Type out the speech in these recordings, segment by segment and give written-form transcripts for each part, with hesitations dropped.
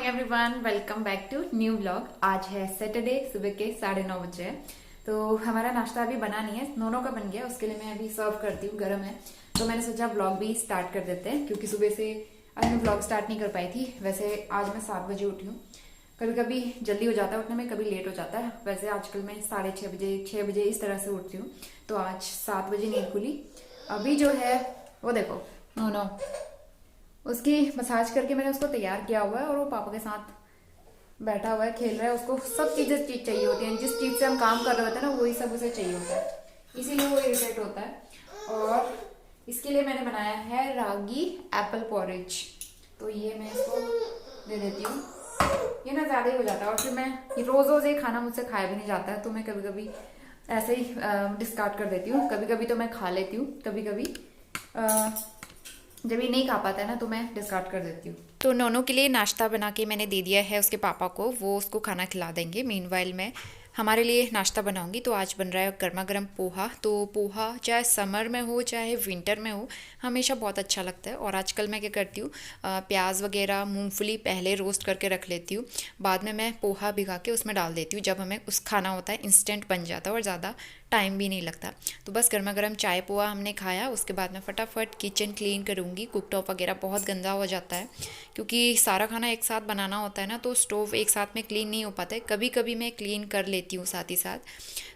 Morning everyone, welcome back to new vlog. आज है Saturday, सुबह के 9:30 बजे है। तो हमारा नाश्ता अभी बना नहीं है, नोनो का बन गया। उसके लिए मैं अभी सर्व करती हूँ, गर्म है। तो मैंने सोचा व्लॉग भी स्टार्ट कर देते हैं, क्योंकि सुबह से आज मैं व्लॉग स्टार्ट नहीं कर पाई थी। वैसे आज मैं 7 बजे उठी हूँ। कभी कभी जल्दी हो जाता है उठने में, कभी लेट हो जाता है। वैसे आजकल मैं 6:30 बजे 6 बजे इस तरह से उठती हूँ। तो आज 7 बजे नींद खुली। अभी जो है वो देखो, नोनो उसकी मसाज करके मैंने उसको तैयार किया हुआ है, और वो पापा के साथ बैठा हुआ है, खेल रहा है। उसको सब चीजें चाहिए होती हैं, जिस चीज से हम काम कर रहे होते हैं ना, वही सब उसे चाहिए होता है, इसीलिए वो इरिटेट होता है। और इसके लिए मैंने बनाया है रागी एप्पल पॉरेज। तो ये मैं इसको दे देती हूँ। ये ना ज्यादा ही हो जाता है, और फिर मैं रोज रोज ये खाना मुझसे खाया भी नहीं जाता है, तो मैं कभी कभी ऐसे ही डिस्कार्ड कर देती हूँ। कभी कभी तो मैं खा लेती हूँ, कभी कभी जब ये नहीं खा पाता है ना, तो मैं डिस्कार्ड कर देती हूँ। तो नोनो के लिए नाश्ता बना के मैंने दे दिया है उसके पापा को, वो उसको खाना खिला देंगे। मीनवाइल मैं हमारे लिए नाश्ता बनाऊंगी। तो आज बन रहा है गर्मा गर्म पोहा। तो पोहा चाहे समर में हो चाहे विंटर में हो, हमेशा बहुत अच्छा लगता है। और आजकल मैं क्या करती हूँ, प्याज वगैरह मूंगफली पहले रोस्ट करके रख लेती हूँ, बाद में मैं पोहा भिगा के उसमें डाल देती हूँ। जब हमें उस खाना होता है इंस्टेंट बन जाता है और ज़्यादा टाइम भी नहीं लगता। तो बस गर्मा गर्म चाय पोहा हमने खाया, उसके बाद मैं फटाफट किचन क्लीन करूँगी। कुकटॉप वगैरह बहुत गंदा हो जाता है, क्योंकि सारा खाना एक साथ बनाना होता है ना, तो स्टोव एक साथ में क्लीन नहीं हो पाता है। कभी कभी मैं क्लीन कर लेती हूँ साथ ही साथ।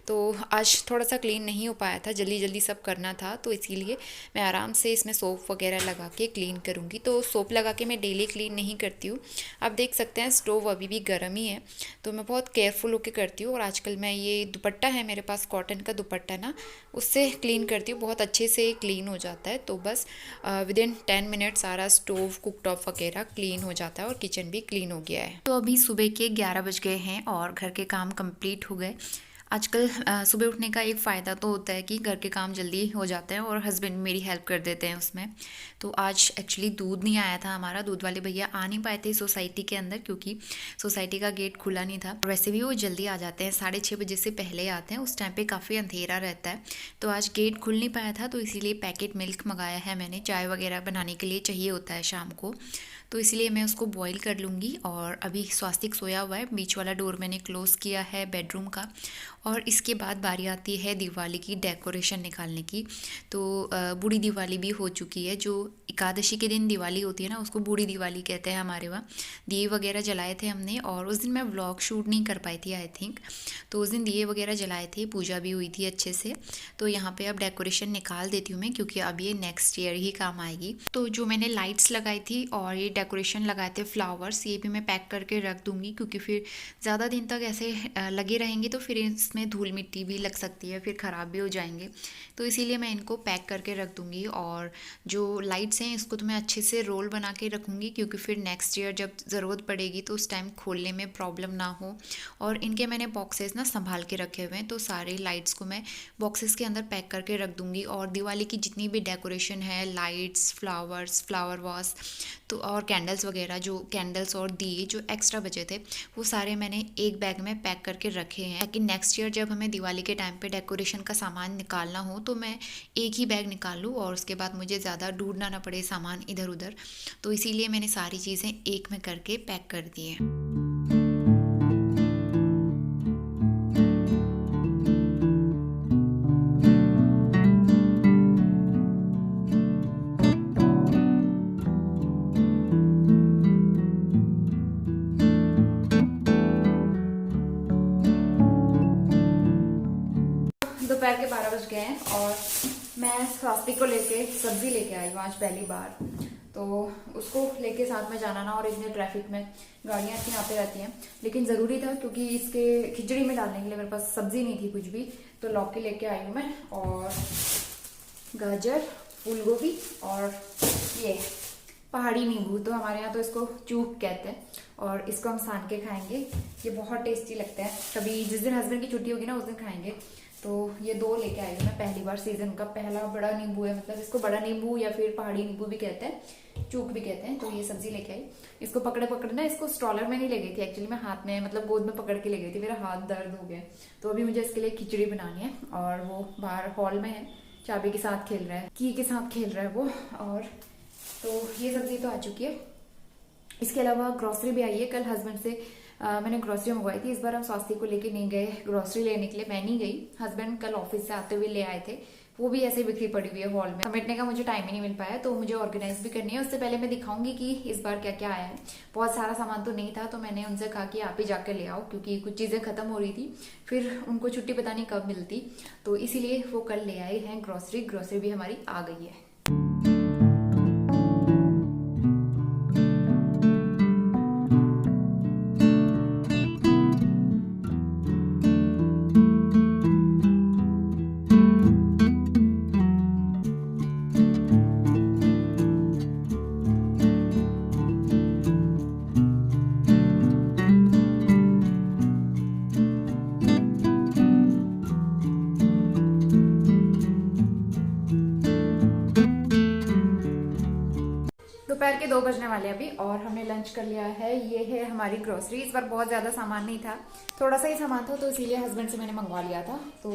तो आज थोड़ा सा क्लीन नहीं हो पाया था, जल्दी जल्दी सब करना था, तो इसीलिए मैं आराम से इसमें सोप वगैरह लगा के क्लीन करूँगी। तो सोप लगा के मैं डेली क्लीन नहीं करती हूँ। आप देख सकते हैं स्टोव अभी भी गर्म ही है, तो मैं बहुत केयरफुल होकर करती हूँ। और आजकल मैं ये दुपट्टा है मेरे पास, कॉटन का दुपट्टा है ना, उससे क्लीन करती हूँ, बहुत अच्छे से क्लीन हो जाता है। तो बस विद इन 10 मिनट सारा स्टोव कुकटॉप वगैरह क्लीन हो जाता है और किचन भी क्लीन हो गया है। तो अभी सुबह के 11 बज गए हैं और घर के काम कंप्लीट हो गए। आजकल सुबह उठने का एक फ़ायदा तो होता है कि घर के काम जल्दी हो जाते हैं, और हस्बैंड मेरी हेल्प कर देते हैं उसमें। तो आज एक्चुअली दूध नहीं आया था हमारा, दूध वाले भैया आ नहीं पाए थे सोसाइटी के अंदर, क्योंकि सोसाइटी का गेट खुला नहीं था। वैसे भी वो जल्दी आ जाते हैं, 6:30 बजे से पहले आते हैं, उस टाइम पे काफ़ी अंधेरा रहता है। तो आज गेट खुल नहीं पाया था, तो इसीलिए पैकेट मिल्क मंगाया है मैंने। चाय वगैरह बनाने के लिए चाहिए होता है शाम को, तो इसलिए मैं उसको बॉईल कर लूँगी। और अभी स्वास्तिक सोया हुआ है, बीच वाला डोर मैंने क्लोज़ किया है बेडरूम का। और इसके बाद बारी आती है दिवाली की डेकोरेशन निकालने की। तो बूढ़ी दिवाली भी हो चुकी है। जो एकादशी के दिन दिवाली होती है ना, उसको बूढ़ी दिवाली कहते हैं हमारे वहाँ। दिए वगैरह जलाए थे हमने, और उस दिन मैं व्लॉग शूट नहीं कर पाई थी आई थिंक। तो उस दिन दिए वगैरह जलाए थे, पूजा भी हुई थी अच्छे से। तो यहाँ पे अब डेकोरेशन निकाल देती हूँ मैं, क्योंकि अब ये नेक्स्ट ईयर ही काम आएगी। तो जो मैंने लाइट्स लगाई थी और ये डेकोरेशन लगाए थे फ्लावर्स, ये भी मैं पैक करके रख दूँगी, क्योंकि फिर ज़्यादा दिन तक ऐसे लगे रहेंगे तो फिर इसमें धूल मिट्टी भी लग सकती है, फिर ख़राब भी हो जाएंगे। तो इसीलिए मैं इनको पैक करके रख दूँगी। और जो लाइट्स हैं इसको तो मैं अच्छे से रोल बना के रखूँगी, क्योंकि फिर नेक्स्ट ईयर जब ज़रूरत पड़ेगी तो उस टाइम खोलने में प्रॉब्लम ना हो। और इनके मैंने बॉक्सेस ना संभाल के रखे हुए हैं, तो सारे लाइट्स को मैं बॉक्सेस के अंदर पैक करके रख दूँगी। और दिवाली की जितनी भी डेकोरेशन है, लाइट्स, फ्लावर्स, फ्लावर वास, तो और कैंडल्स वगैरह, जो कैंडल्स और दिए जो एक्स्ट्रा बचे थे, वो सारे मैंने एक बैग में पैक करके रखे हैं, ताकि नेक्स्ट ईयर जब हमें दिवाली के टाइम पे डेकोरेशन का सामान निकालना हो तो मैं एक ही बैग निकाल लूँ, और उसके बाद मुझे ज़्यादा ढूंढना ना पड़े सामान इधर उधर। तो इसीलिए मैंने सारी चीज़ें एक में करके पैक कर दी हैं। दोपहर के 12 बज गए हैं, और मैं स्वास्तिक को लेके सब्जी लेके आई हूँ आज पहली बार। तो उसको लेके साथ में जाना ना, और इतने ट्रैफिक में गाड़ियाँ इतनी आती रहती हैं, लेकिन ज़रूरी था, क्योंकि इसके खिचड़ी में डालने के लिए मेरे पास सब्जी नहीं थी कुछ भी। तो लौकी लेके आई हूँ मैं, और गाजर, फूल गोभी, और ये पहाड़ी नींबू, तो हमारे यहाँ तो इसको चूक कहते हैं, और इसको हम सान के खाएंगे। ये बहुत टेस्टी लगता है, कभी जिस दिन हस्बैंड की छुट्टी होगी ना उस दिन खाएंगे। तो ये 2 लेके आई हूँ मैं पहली बार। सीजन का पहला बड़ा नींबू है, मतलब इसको बड़ा नींबू या फिर पहाड़ी नींबू भी कहते हैं, चूक भी कहते हैं। तो ये सब्जी लेके आई। इसको पकड़े पकड़े ना, इसको स्ट्रॉलर में नहीं ले गई थी एक्चुअली, मैं हाथ में मतलब गोद में पकड़ के ले गई थी, मेरा हाथ दर्द हो गया। तो अभी मुझे इसके लिए खिचड़ी बनानी है, और वो बाहर हॉल में है, चाबी के साथ खेल रहा है, की के साथ खेल रहा है वो। और तो ये सब्जी तो आ चुकी है, इसके अलावा ग्रॉसरी भी आई है। कल हस्बैंड से मैंने ग्रॉसरी मंगवाई थी। इस बार हम स्वास्थ्य को लेके नहीं गए ग्रॉसरी लेने के लिए, मैं नहीं गई, हस्बैंड कल ऑफिस से आते हुए ले आए थे। वो भी ऐसे बिखरी पड़ी हुई है हॉल में, समेटने का मुझे टाइम ही नहीं मिल पाया, तो मुझे ऑर्गेनाइज भी करनी है। उससे पहले मैं दिखाऊंगी कि इस बार क्या क्या आया है। बहुत सारा सामान तो नहीं था, तो मैंने उनसे कहा कि आप ही जाकर ले आओ, क्योंकि कुछ चीज़ें खत्म हो रही थी, फिर उनको छुट्टी पता नहीं कब मिलती, तो इसीलिए वो कल ले आए हैं ग्रॉसरी। ग्रॉसरी भी हमारी आ गई है। दोपहर के 2 बजने वाले अभी, और हमने लंच कर लिया है। ये है हमारी ग्रोसरी। इस बार बहुत ज़्यादा सामान नहीं था, थोड़ा सा ही सामान था, तो इसीलिए हस्बैंड से मैंने मंगवा लिया था। तो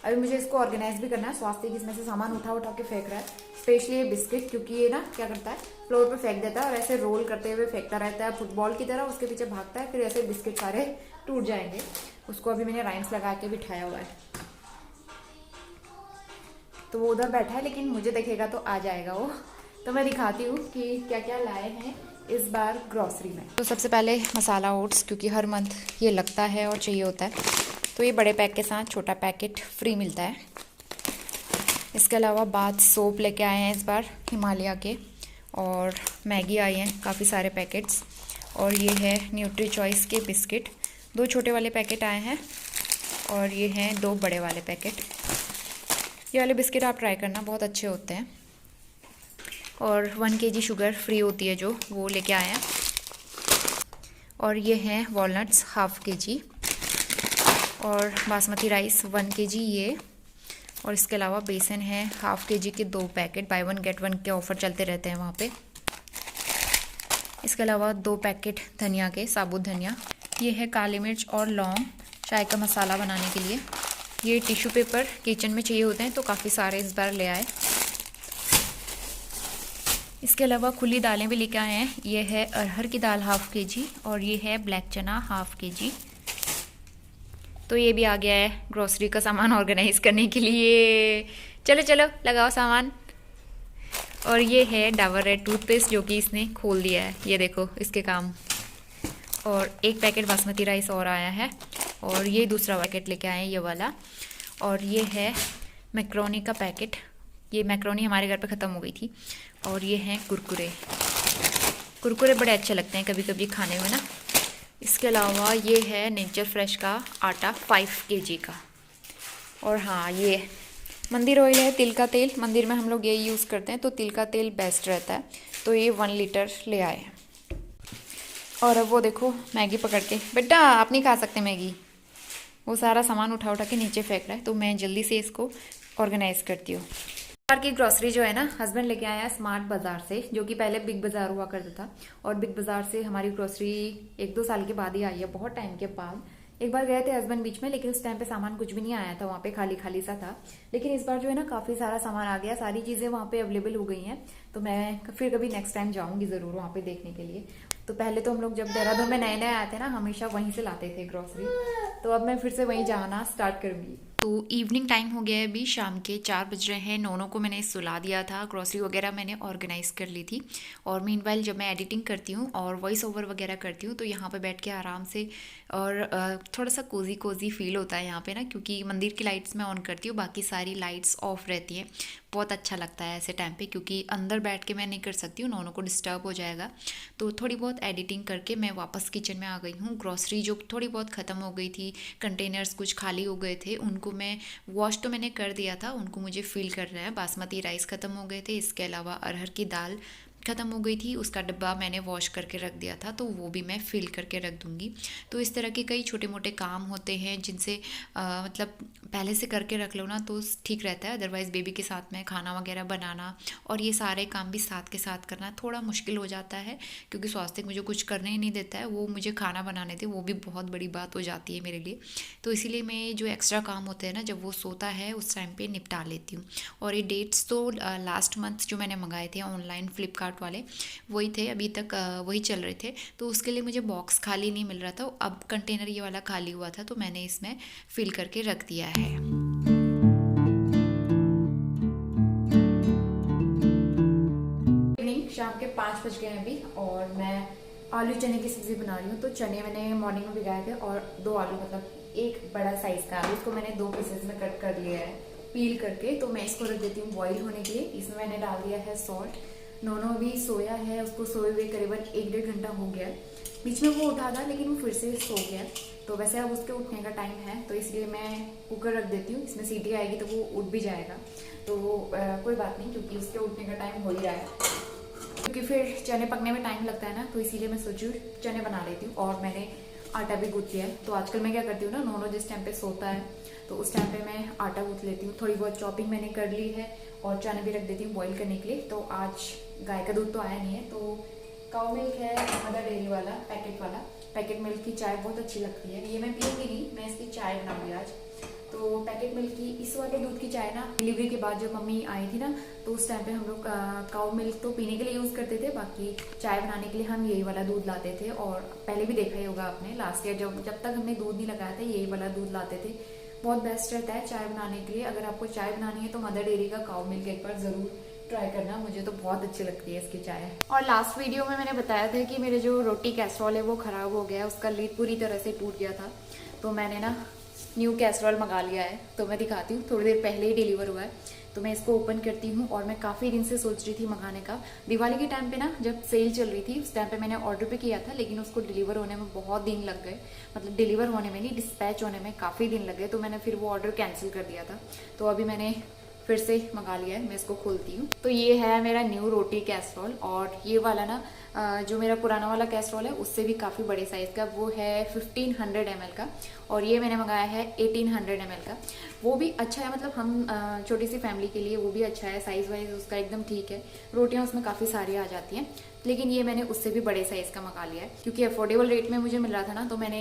अभी मुझे इसको ऑर्गेनाइज भी करना है। स्वास्थ्य इसमें से सामान उठा उठा के फेंक रहा है, स्पेशली ये बिस्किट, क्योंकि ये ना क्या करता है, फ्लोर पे फेंक देता है और ऐसे रोल करते हुए फेंकता रहता है फुटबॉल की तरह, उसके पीछे भागता है, फिर ऐसे बिस्किट सारे टूट जाएंगे। उसको अभी मैंने राइम्स लगा के बिठाया हुआ है, तो वो उधर बैठा है, लेकिन मुझे देखेगा तो आ जाएगा वो। तो मैं दिखाती हूँ कि क्या क्या लाए हैं इस बार ग्रॉसरी में। तो सबसे पहले मसाला ओट्स, क्योंकि हर मंथ ये लगता है और चाहिए होता है, तो ये बड़े पैक के साथ छोटा पैकेट फ्री मिलता है। इसके अलावा बाथ सोप लेके आए हैं इस बार हिमालय के, और मैगी आई हैं काफ़ी सारे पैकेट्स, और ये है न्यूट्री चॉइस के बिस्किट, 2 छोटे वाले पैकेट आए हैं, और ये हैं 2 बड़े वाले पैकेट। ये वाले बिस्किट आप ट्राई करना, बहुत अच्छे होते हैं। और 1 kg शुगर फ्री होती है जो, वो लेके आए हैं। और ये हैं वॉलनट्स ½ kg, और बासमती राइस 1 kg ये, और इसके अलावा बेसन है ½ kg के 2 पैकेट, बाय 1 गेट 1 के ऑफ़र चलते रहते हैं वहाँ पे। इसके अलावा 2 पैकेट धनिया के, साबुत धनिया। ये है काली मिर्च और लौंग, चाय का मसाला बनाने के लिए। ये टिश्यू पेपर किचन में चाहिए होते हैं, तो काफ़ी सारे इस बार ले आए। इसके अलावा खुली दालें भी लेके आए हैं। ये है अरहर की दाल ½ kg, और ये है ब्लैक चना ½ kg। तो ये भी आ गया है ग्रोसरी का सामान ऑर्गेनाइज करने के लिए। चलो चलो लगाओ सामान। और ये है डाबर रेड टूथपेस्ट, जो कि इसने खोल दिया है, ये देखो इसके काम। और 1 पैकेट बासमती राइस और आया है, और ये दूसरा पैकेट लेके आए हैं ये वाला। और ये है मैक्रोनी का पैकेट, ये मैक्रोनी हमारे घर पे ख़त्म हो गई थी। और ये हैं कुरकुरे, कुरकुरे बड़े अच्छे लगते हैं कभी कभी खाने में ना। इसके अलावा ये है नेचर फ्रेश का आटा 5 kg का। और हाँ, ये मंदिर ऑयल है, तिल का तेल, मंदिर में हम लोग यही यूज़ करते हैं, तो तिल का तेल बेस्ट रहता है, तो ये 1 लीटर ले आए हैं। और अब वो देखो मैगी पकड़ के, बेटा आप नहीं खा सकते मैगी, वो सारा सामान उठा उठा के नीचे फेंक रहा है, तो मैं जल्दी से इसको ऑर्गेनाइज करती हूँ। बाजार की ग्रॉसरी जो है ना, हस्बैंड लेके आया स्मार्ट बाजार से, जो कि पहले बिग बाजार हुआ करता था, और बिग बाजार से हमारी ग्रॉसरी 1-2 साल के बाद ही आई है, बहुत टाइम के बाद। एक बार गए थे हस्बैंड बीच में, लेकिन उस टाइम पे सामान कुछ भी नहीं आया था, वहाँ पे खाली खाली सा था। लेकिन इस बार जो है ना काफ़ी सारा सामान आ गया, सारी चीज़ें वहाँ पे अवेलेबल हो गई हैं, तो मैं फिर कभी नेक्स्ट टाइम जाऊँगी ज़रूर वहाँ पे देखने के लिए। तो पहले तो हम लोग जब देहरादून में नए नए आए थे ना, हमेशा वहीं से लाते थे ग्रॉसरी, तो अब मैं फिर से वहीं जाना स्टार्ट करूँगी। तो इवनिंग टाइम हो गया है, अभी शाम के 4 बज रहे हैं। नोनो को मैंने सुला दिया था, ग्रॉसरी वगैरह मैंने ऑर्गेनाइज कर ली थी। और मीनवाइल जब मैं एडिटिंग करती हूँ और वॉइस ओवर वगैरह करती हूँ, तो यहाँ पे बैठ के आराम से, और थोड़ा सा कोजी कोजी फील होता है यहाँ पे ना, क्योंकि मंदिर की लाइट्स मैं ऑन करती हूँ, बाकी सारी लाइट्स ऑफ रहती हैं। बहुत अच्छा लगता है ऐसे टाइम पे, क्योंकि अंदर बैठ के मैं नहीं कर सकती हूँ, नोनो को डिस्टर्ब हो जाएगा। तो थोड़ी बहुत एडिटिंग करके मैं वापस किचन में आ गई हूँ। ग्रॉसरी जो थोड़ी बहुत ख़त्म हो गई थी, कंटेनर्स कुछ खाली हो गए थे, उनको मैं वॉश तो मैंने कर दिया था, उनको मुझे फिल करना है। बासमती राइस ख़त्म हो गए थे, इसके अलावा अरहर की दाल ख़त्म हो गई थी, उसका डब्बा मैंने वॉश करके रख दिया था, तो वो भी मैं फिल करके रख दूँगी। तो इस तरह के कई छोटे मोटे काम होते हैं जिनसे मतलब पहले से करके रख लो ना तो ठीक रहता है। अदरवाइज़ बेबी के साथ में खाना वगैरह बनाना और ये सारे काम भी साथ के साथ करना थोड़ा मुश्किल हो जाता है, क्योंकि स्वास्थ्य मुझे कुछ करने ही नहीं देता है, वो मुझे खाना बनाने थे, वो भी बहुत बड़ी बात हो जाती है मेरे लिए। तो इसीलिए मैं जो एक्स्ट्रा काम होते हैं ना, जब वो सोता है उस टाइम पे निपटा लेती हूँ। और ये डेट्स तो लास्ट मंथ जो मैंने मंगाए थे ऑनलाइन फ्लिपकार्ट फ्लिपकार्ट वाले, वही थे अभी तक, वही चल रहे थे। तो उसके लिए मुझे बॉक्स खाली नहीं मिल रहा था, अब कंटेनर ये वाला खाली हुआ था, तो मैंने इसमें फिल करके रख दिया है। शाम के 5 बज गए हैं अभी, और मैं आलू चने की सब्ज़ी बना रही हूँ। तो चने मैंने मॉर्निंग में भिगाए थे, और 2 आलू, मतलब एक बड़ा साइज़ का आलू, इसको मैंने 2 पीसेस में कट कर लिया है पील करके। तो मैं इसको रख देती हूँ बॉईल होने के लिए। इसमें मैंने डाल दिया है सॉल्ट। नोनो अभी सोया है, उसको सोए हुए करीबन 1-1.5 घंटा हो गया। बीच में वो उठा था, लेकिन वो फिर से सो गया। तो वैसे अब उसके उठने का टाइम है, तो इसलिए मैं कुकर रख देती हूँ। इसमें सीटी आएगी तो वो उठ भी जाएगा, तो कोई बात नहीं, क्योंकि उसके उठने का टाइम हो ही रहा है। क्योंकि फिर चने पकने में टाइम लगता है ना, तो इसीलिए मैं सोचूँ चने बना लेती हूँ। और मैंने आटा भी गूँथ लिया है। तो आजकल मैं क्या करती हूँ ना, नोनो जिस टाइम पे सोता है तो उस टाइम पे मैं आटा गूँथ लेती हूँ। थोड़ी बहुत चॉपिंग मैंने कर ली है, और चने भी रख देती हूँ बॉईल करने के लिए। तो आज गाय का दूध तो आया नहीं है, तो काऊ मिल्क है, मदर डेयरी वाला पैकेट मिल्क की चाय बहुत अच्छी लगती है। ये मैं पीऊँगी नहीं, मैं इसकी चाय बनाऊँगी आज। तो पैकेट मिल्क की इस वाले दूध की चाय ना, डिलीवरी के बाद जब मम्मी आई थी ना, तो उस टाइम पे हम लोग काऊ मिल्क तो पीने के लिए यूज़ करते थे, बाकी चाय बनाने के लिए हम यही वाला दूध लाते थे। और पहले भी देखा ही होगा आपने, लास्ट ईयर जब तक हमने दूध नहीं लगाया था, यही वाला दूध लाते थे। बहुत बेस्ट रहता है चाय बनाने के लिए। अगर आपको चाय बनानी है तो मदर डेयरी का काऊ मिल्क एक बार ज़रूर ट्राई करना, मुझे तो बहुत अच्छी लगती है इसकी चाय। और लास्ट वीडियो में मैंने बताया था कि मेरे जो रोटी कैसरोल है वो ख़राब हो गया, उसका लीड पूरी तरह से टूट गया था। तो मैंने ना न्यू कैसरोल मंगा लिया है, तो मैं दिखाती हूँ। थोड़ी देर पहले ही डिलीवर हुआ है, तो मैं इसको ओपन करती हूँ। और मैं काफ़ी दिन से सोच रही थी मंगाने का। दिवाली के टाइम पे ना, जब सेल चल रही थी, उस टाइम पे मैंने ऑर्डर पे किया था, लेकिन उसको डिलीवर होने में बहुत दिन लग गए। मतलब डिलीवर होने में नहीं, डिस्पैच होने में काफ़ी दिन लग गए, तो मैंने फिर वो ऑर्डर कैंसिल कर दिया था। तो अभी मैंने फिर से मंगा लिया है, मैं इसको खोलती हूँ। तो ये है मेरा न्यू रोटी कैसरोल। और ये वाला ना, जो मेरा पुराना वाला कैसरोल है उससे भी काफ़ी बड़े साइज़ का, वो है 1500 ml का, और ये मैंने मंगाया है 1800 ml का। वो भी अच्छा है, मतलब हम छोटी सी फैमिली के लिए वो भी अच्छा है, साइज़ वाइज उसका एकदम ठीक है। रोटियाँ उसमें काफ़ी सारी आ जाती हैं। लेकिन ये मैंने उससे भी बड़े साइज़ का मंगा लिया है, क्योंकि अफोर्डेबल रेट में मुझे मिल रहा था ना, तो मैंने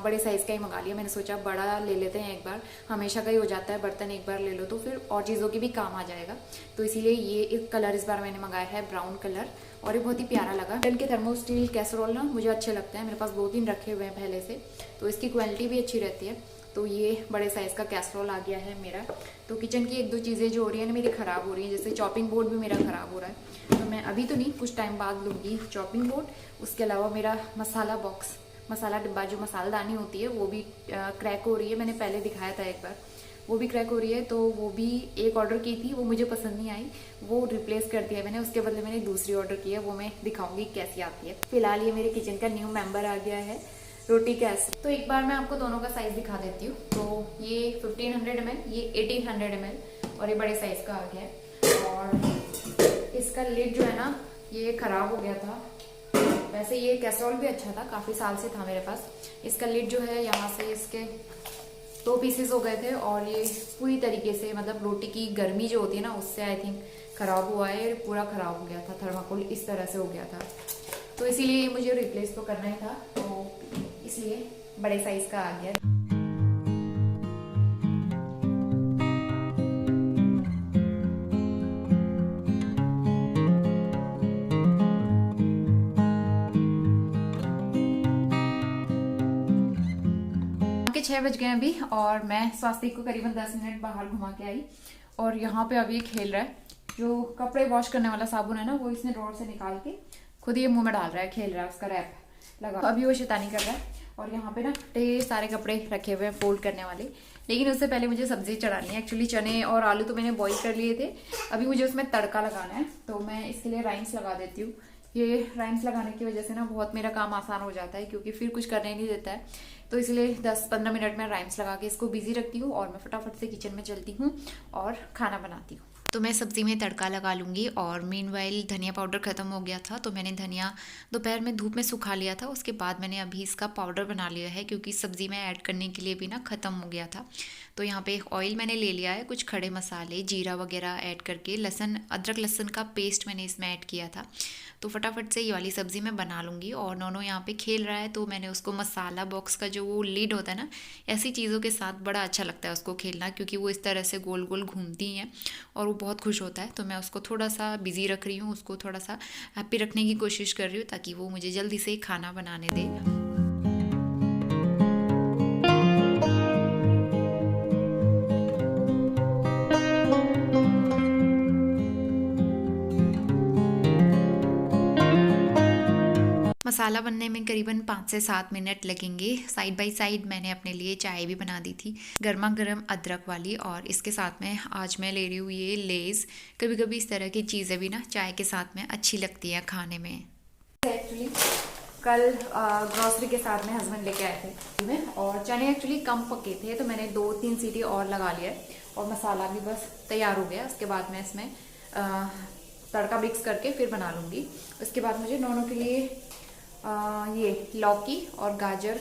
बड़े साइज़ का ही मंगा लिया। मैंने सोचा बड़ा ले लेते हैं एक बार, हमेशा का ही हो जाता है बर्तन, एक बार ले लो तो फिर और चीज़ों की भी काम आ जाएगा। तो इसीलिए ये एक कलर इस बार मैंने मंगाया है ब्राउन कलर, और ये बहुत ही प्यारा लगा। डेल के थर्मो स्टील कैसरोल ना मुझे अच्छे लगते हैं, मेरे पास 2-3 रखे हुए हैं पहले से, तो इसकी क्वालिटी भी अच्छी रहती है। तो ये बड़े साइज़ का कैसरोल आ गया है मेरा। तो किचन की 1-2 चीज़ें जो हो रही है ना मेरी ख़राब हो रही हैं, जैसे चॉपिंग बोर्ड भी मेरा ख़राब हो रहा है, तो मैं अभी तो नहीं, कुछ टाइम बाद लूँगी चॉपिंग बोर्ड। उसके अलावा मेरा मसाला बॉक्स, मसाला डिब्बा, जो मसालदानी होती है, वो भी क्रैक हो रही है। मैंने पहले दिखाया था एक बार, वो भी क्रैक हो रही है। तो वो भी एक ऑर्डर की थी, वो मुझे पसंद नहीं आई, वो रिप्लेस कर दिया मैंने। उसके बदले मैंने दूसरी ऑर्डर की है, वो मैं दिखाऊंगी कैसी आती है। फिलहाल ये मेरे किचन का न्यू मेंबर आ गया है, रोटी कैस। तो एक बार मैं आपको दोनों का साइज दिखा देती हूँ। तो ये 1500 ml, ये 1800 ml, और ये बड़े साइज का आ गया है। और इसका लिड जो है ना, ये खराब हो गया था। वैसे ये कैसरोल भी अच्छा था, काफ़ी साल से था मेरे पास। इसका लिड जो है, यहाँ से इसके 2 पीसेस हो गए थे, और ये पूरी तरीके से, मतलब रोटी की गर्मी जो होती है ना, उससे आई थिंक ख़राब हुआ है, पूरा ख़राब हो गया था। थर्माकोल इस तरह से हो गया था, तो इसीलिए मुझे रिप्लेस तो करना ही था, तो इसलिए बड़े साइज़ का आ गया। के 6 बज गए अभी, और मैं स्वास्तिक को करीबन 10 मिनट बाहर घुमा के आई। और यहाँ पे अभी खेल रहा है, जो कपड़े वॉश करने वाला साबुन है ना, वो इसने ड्रॉर से निकाल के खुद ये मुंह में डाल रहा है, खेल रहा है, उसका रैप लगा। अभी वो शैतानी कर रहा है। और यहाँ पे ना ढेर सारे कपड़े रखे हुए हैं फोल्ड करने वाले, लेकिन उससे पहले मुझे सब्जी चढ़ानी है। एक्चुअली चने और आलू तो मैंने बॉईल कर लिए थे, अभी मुझे उसमें तड़का लगाना है, तो मैं इसके लिए राइम्स लगा देती हूँ। ये राइम्स लगाने की वजह से ना बहुत मेरा काम आसान हो जाता है, क्योंकि फिर कुछ करने नहीं देता है। तो इसलिए 10-15 मिनट में राइम्स लगा के इसको बिजी रखती हूँ, और मैं फटाफट से किचन में चलती हूँ और खाना बनाती हूँ। तो मैं सब्ज़ी में तड़का लगा लूँगी। और मीनवाइल धनिया पाउडर ख़त्म हो गया था, तो मैंने धनिया दोपहर में धूप में सुखा लिया था, उसके बाद मैंने अभी इसका पाउडर बना लिया है, क्योंकि सब्ज़ी में ऐड करने के लिए भी ना ख़त्म हो गया था। तो यहाँ पे ऑयल मैंने ले लिया है, कुछ खड़े मसाले, जीरा वगैरह ऐड करके, लहसुन, अदरक लहसुन का पेस्ट मैंने इसमें ऐड किया था। तो फटाफट से ये वाली सब्ज़ी मैं बना लूँगी। और नोनो यहाँ पे खेल रहा है, तो मैंने उसको मसाला बॉक्स का जो वो लीड होता है ना, ऐसी चीज़ों के साथ बड़ा अच्छा लगता है उसको खेलना, क्योंकि वो इस तरह से गोल गोल घूमती हैं और वो बहुत खुश होता है, तो मैं उसको थोड़ा सा बिज़ी रख रही हूँ, उसको थोड़ा सा हैप्पी रखने की कोशिश कर रही हूँ ताकि वो मुझे जल्दी से खाना बनाने दे। मसाला बनने में करीबन 5 से 7 मिनट लगेंगे। साइड बाय साइड मैंने अपने लिए चाय भी बना दी थी, गर्मा गर्म अदरक वाली, और इसके साथ में आज मैं ले रही हूँ ये लेज़। कभी कभी इस तरह की चीज़ें भी ना चाय के साथ में अच्छी लगती है खाने में। एक्चुअली कल ग्रॉसरी के साथ में हस्बैंड लेके आए थे और चने एक्चुअली कम पके थे, तो मैंने 2-3 सीटी और लगा लिया और मसाला भी बस तैयार हो गया। उसके बाद मैं इसमें तड़का मिक्स करके फिर बना लूँगी। उसके बाद मुझे दोनों के लिए ये लौकी और गाजर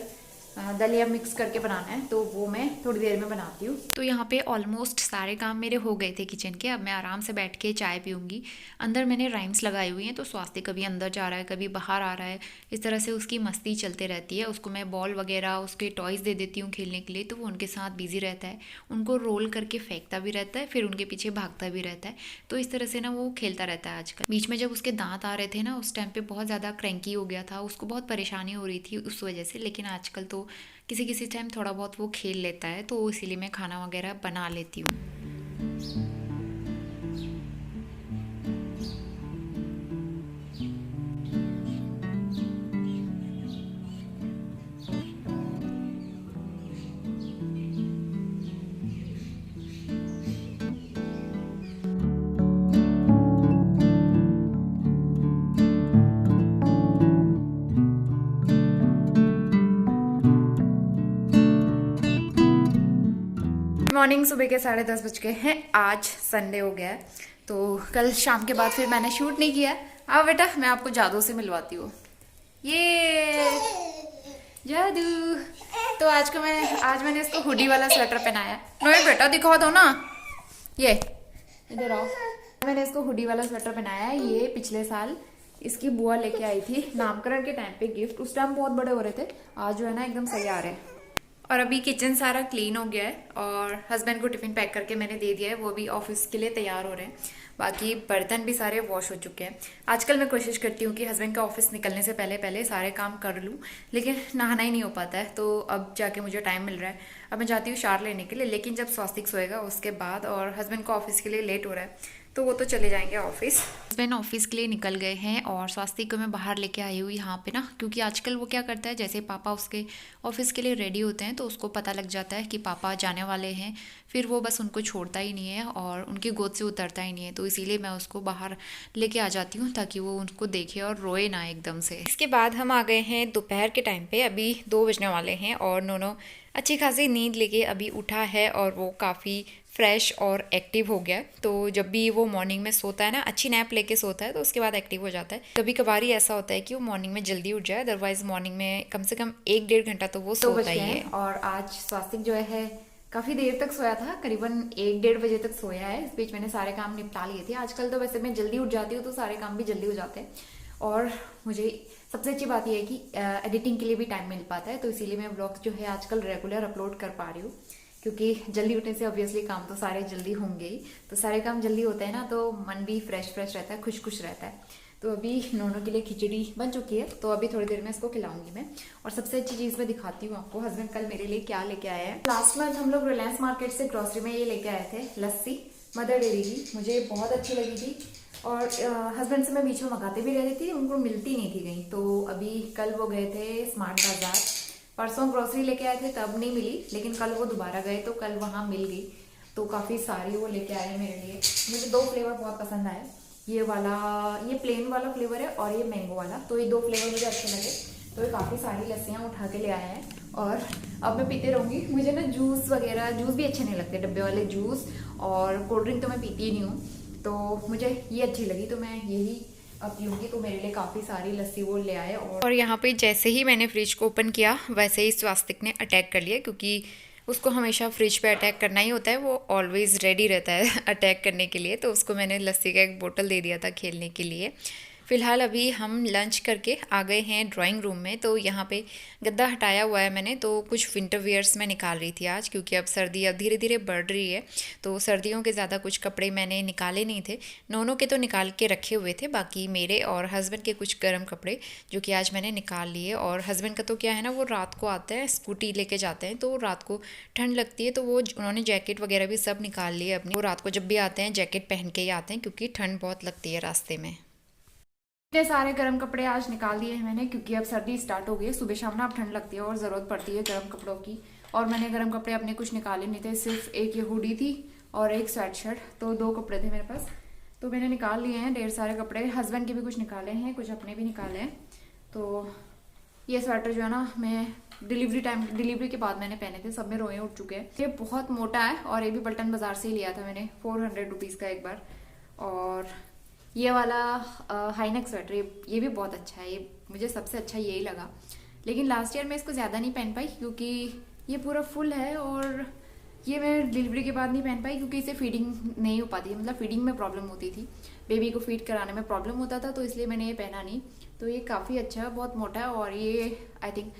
दलिया मिक्स करके बनाना है, तो वो मैं थोड़ी देर में बनाती हूँ। तो यहाँ पे ऑलमोस्ट सारे काम मेरे हो गए थे किचन के। अब मैं आराम से बैठ के चाय पीऊँगी। अंदर मैंने राइम्स लगाई हुई हैं, तो स्वास्थ्य कभी अंदर जा रहा है कभी बाहर आ रहा है, इस तरह से उसकी मस्ती चलते रहती है। उसको मैं बॉल वगैरह उसके टॉयज़ दे देती हूँ खेलने के लिए, तो वो उनके साथ बिजी रहता है, उनको रोल करके फेंकता भी रहता है, फिर उनके पीछे भागता भी रहता है। तो इस तरह से ना वो खेलता रहता है। आजकल बीच में जब उसके दांत आ रहे थे ना, उस टाइम पे बहुत ज़्यादा क्रैंकी हो गया था, उसको बहुत परेशानी हो रही थी उस वजह से। लेकिन आजकल तो किसी किसी टाइम थोड़ा बहुत वो खेल लेता है, तो इसीलिए मैं खाना वगैरह बना लेती हूँ। मॉर्निंग सुबह के 10:30 बज गए हैं। आज संडे हो गया है, तो कल शाम के बाद फिर मैंने शूट नहीं किया। आओ बेटा, मैं आपको जादू से मिलवाती हूँ। ये जादू। तो आज मैंने इसको हुडी वाला स्वेटर पहनाया है। नोए बेटा दिखा दो ना, ये इधर आओ। मैंने इसको हुडी वाला स्वेटर पहनाया है। ये पिछले साल इसकी बुआ लेके आई थी नामकरण के टाइम पे गिफ्ट। उस टाइम बहुत बड़े हो रहे थे, आज जो है ना एकदम सही आ रहे हैं। और अभी किचन सारा क्लीन हो गया है और हस्बैंड को टिफिन पैक करके मैंने दे दिया है, वो भी ऑफिस के लिए तैयार हो रहे हैं। बाकी बर्तन भी सारे वॉश हो चुके हैं। आजकल मैं कोशिश करती हूँ कि हस्बैंड का ऑफिस निकलने से पहले पहले सारे काम कर लूँ, लेकिन नहाना ही नहीं हो पाता है। तो अब जाके मुझे टाइम मिल रहा है। अब मैं जाती हूँ शावर लेने के लिए, लेकिन जब स्वास्तिक सोएगा उसके बाद, और हस्बैंड को ऑफिस के लिए लेट हो रहा है, तो वो तो चले जाएंगे ऑफिस। हस्बैंड ऑफिस के लिए निकल गए हैं और स्वास्तिक को मैं बाहर लेके आई हुई यहाँ पे ना, क्योंकि आजकल वो क्या करता है, जैसे पापा उसके ऑफिस के लिए रेडी होते हैं तो उसको पता लग जाता है कि पापा जाने वाले हैं, फिर वो बस उनको छोड़ता ही नहीं है और उनकी गोद से उतरता ही नहीं है। तो इसीलिए मैं उसको बाहर लेके आ जाती हूँ ताकि वो उनको देखे और रोए ना एकदम से। इसके बाद हम आ गए हैं दोपहर के टाइम पे। अभी 2 बजने वाले हैं और नोनो अच्छी खासी नींद लेके अभी उठा है और वो काफ़ी फ्रेश और एक्टिव हो गया। तो जब भी वो मॉर्निंग में सोता है ना, अच्छी नैप लेके सोता है, तो उसके बाद एक्टिव हो जाता है। कभी कभार ही ऐसा होता है कि वो मॉर्निंग में जल्दी उठ जाए, अदरवाइज मॉर्निंग में कम से कम 1-1.5 घंटा तो वो सोता ही है। और आज स्वास्तिक जो है काफ़ी देर तक सोया था, करीबन 1-1.5 बजे तक सोया है। इस बीच मैंने सारे काम निपटा लिए थे। आजकल तो वैसे मैं जल्दी उठ जाती हूँ तो सारे काम भी जल्दी हो जाते हैं। और मुझे सबसे अच्छी बात यह है कि एडिटिंग के लिए भी टाइम मिल पाता है, तो इसीलिए मैं ब्लॉग्स जो है आजकल रेगुलर अपलोड कर पा रही हूँ। क्योंकि जल्दी उठने से ऑब्वियसली काम तो सारे जल्दी होंगे ही, तो सारे काम जल्दी होते हैं ना, तो मन भी फ्रेश रहता है, खुश खुश रहता है। तो अभी नोनो के लिए खिचड़ी बन चुकी है, तो अभी थोड़ी देर में इसको खिलाऊंगी मैं। और सबसे अच्छी चीज़ मैं दिखाती हूँ आपको, हस्बैंड कल मेरे लिए क्या लेके आए हैं। लास्ट मंथ हम लोग रिलायंस मार्केट से ग्रॉसरी में ये लेके आए थे लस्सी मदर डेयरी की। मुझे बहुत अच्छी लगी थी और हस्बैंड से मैं बीच में मंगाते भी रहती थी, उनको मिलती नहीं थी कहीं। तो अभी कल वो गए थे स्मार्ट बाजार, परसों ग्रोसरी लेके आए थे तब नहीं मिली, लेकिन कल वो दोबारा गए तो कल वहाँ मिल गई। तो काफ़ी सारी वो लेके आए हैं मेरे लिए। मुझे 2 फ्लेवर बहुत पसंद आए, ये प्लेन वाला फ्लेवर है और ये मैंगो वाला। तो ये 2 फ्लेवर मुझे अच्छे लगे, तो ये काफ़ी सारी लस्सियाँ उठा के ले आए हैं और अब मैं पीते रहूँगी। मुझे ना जूस भी अच्छे नहीं लगते, डब्बे वाले जूस और कोल्ड ड्रिंक तो मैं पीती ही नहीं हूँ, तो मुझे ये अच्छी लगी तो मैं यही अब पीऊँगी। तो मेरे लिए काफ़ी सारी लस्सी वो ले आए। और यहाँ पे जैसे ही मैंने फ्रिज को ओपन किया वैसे ही स्वास्तिक ने अटैक कर लिया, क्योंकि उसको हमेशा फ्रिज पे अटैक करना ही होता है, वो ऑलवेज़ रेडी रहता है अटैक करने के लिए। तो उसको मैंने लस्सी का एक बोतल दे दिया था खेलने के लिए। फ़िलहाल अभी हम लंच करके आ गए हैं ड्राइंग रूम में। तो यहाँ पे गद्दा हटाया हुआ है मैंने, तो कुछ विंटर वियर्स मैं निकाल रही थी आज, क्योंकि अब सर्दी अब धीरे धीरे बढ़ रही है। तो सर्दियों के ज़्यादा कुछ कपड़े मैंने निकाले नहीं थे, नोनों के तो निकाल के रखे हुए थे, बाकी मेरे और हस्बैंड के कुछ गर्म कपड़े जो कि आज मैंने निकाल लिए। और हस्बैंड का तो क्या है ना, वो रात को आते हैं, स्कूटी लेके जाते हैं, तो रात को ठंड लगती है, तो वो उन्होंने जैकेट वगैरह भी सब निकाल लिए अपनी। वो रात को जब भी आते हैं जैकेट पहन के ही आते हैं, क्योंकि ठंड बहुत लगती है रास्ते में। इतने सारे गर्म कपड़े आज निकाल दिए हैं मैंने, क्योंकि अब सर्दी स्टार्ट हो गई है। सुबह शाम ना अब ठंड लगती है और ज़रूरत पड़ती है गर्म कपड़ों की। और मैंने गर्म कपड़े अपने कुछ निकाले नहीं थे, सिर्फ एक ये हुडी थी और एक स्वेट शर्ट, तो 2 कपड़े थे मेरे पास, तो मैंने निकाल लिए हैं ढेर सारे कपड़े। हस्बैंड के भी कुछ निकाले हैं, कुछ अपने भी निकाले हैं। तो ये स्वेटर जो है ना, मैं डिलीवरी के बाद मैंने पहने थे, सब में रोए उठ चुके हैं। ये बहुत मोटा है और ये भी पल्टन बाजार से ही लिया था मैंने, 400 रुपीज़ का एक बार। और ये वाला हाईनेक स्वेटर, ये भी बहुत अच्छा है, ये मुझे सबसे अच्छा यही लगा। लेकिन लास्ट ईयर मैं इसको ज़्यादा नहीं पहन पाई, क्योंकि ये पूरा फुल है, और ये मैं डिलीवरी के बाद नहीं पहन पाई, क्योंकि इसे फीडिंग नहीं हो पाती है, मतलब फीडिंग में प्रॉब्लम होती थी, बेबी को फीड कराने में प्रॉब्लम होता था, तो इसलिए मैंने ये पहना नहीं। तो ये काफ़ी अच्छा है, बहुत मोटा है, और ये आई थिंक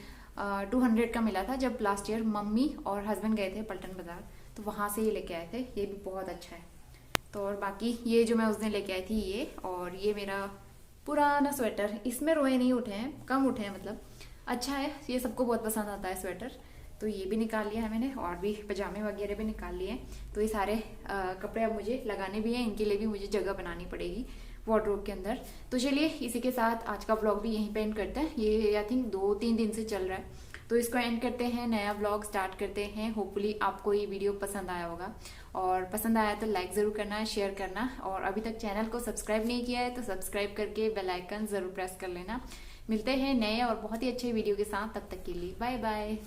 200 का मिला था जब लास्ट ईयर मम्मी और हस्बैंड गए थे पल्टन बाजार, तो वहाँ से ये लेके आए थे। ये भी बहुत अच्छा है। तो और बाकी ये जो मैं उस दिन लेके आई थी ये, और ये मेरा पुराना स्वेटर, इसमें रोए नहीं उठे हैं, कम उठे हैं, मतलब अच्छा है, ये सबको बहुत पसंद आता है स्वेटर। तो ये भी निकाल लिया है मैंने, और भी पजामे वगैरह भी निकाल लिए हैं। तो ये सारे कपड़े अब मुझे लगाने भी हैं, इनके लिए भी मुझे जगह बनानी पड़ेगी वार्डरोब के अंदर। तो चलिए इसी के साथ आज का ब्लॉग भी यहीं पे एंड करते हैं। ये आई थिंक 2-3 दिन से चल रहा है, तो इसको एंड करते हैं, नया ब्लॉग स्टार्ट करते हैं। होपफुली आपको ये वीडियो पसंद आया होगा, और पसंद आया तो लाइक ज़रूर करना, शेयर करना, और अभी तक चैनल को सब्सक्राइब नहीं किया है तो सब्सक्राइब करके बेल आइकन ज़रूर प्रेस कर लेना। मिलते हैं नए और बहुत ही अच्छे वीडियो के साथ, तब तक के लिए बाय बाय।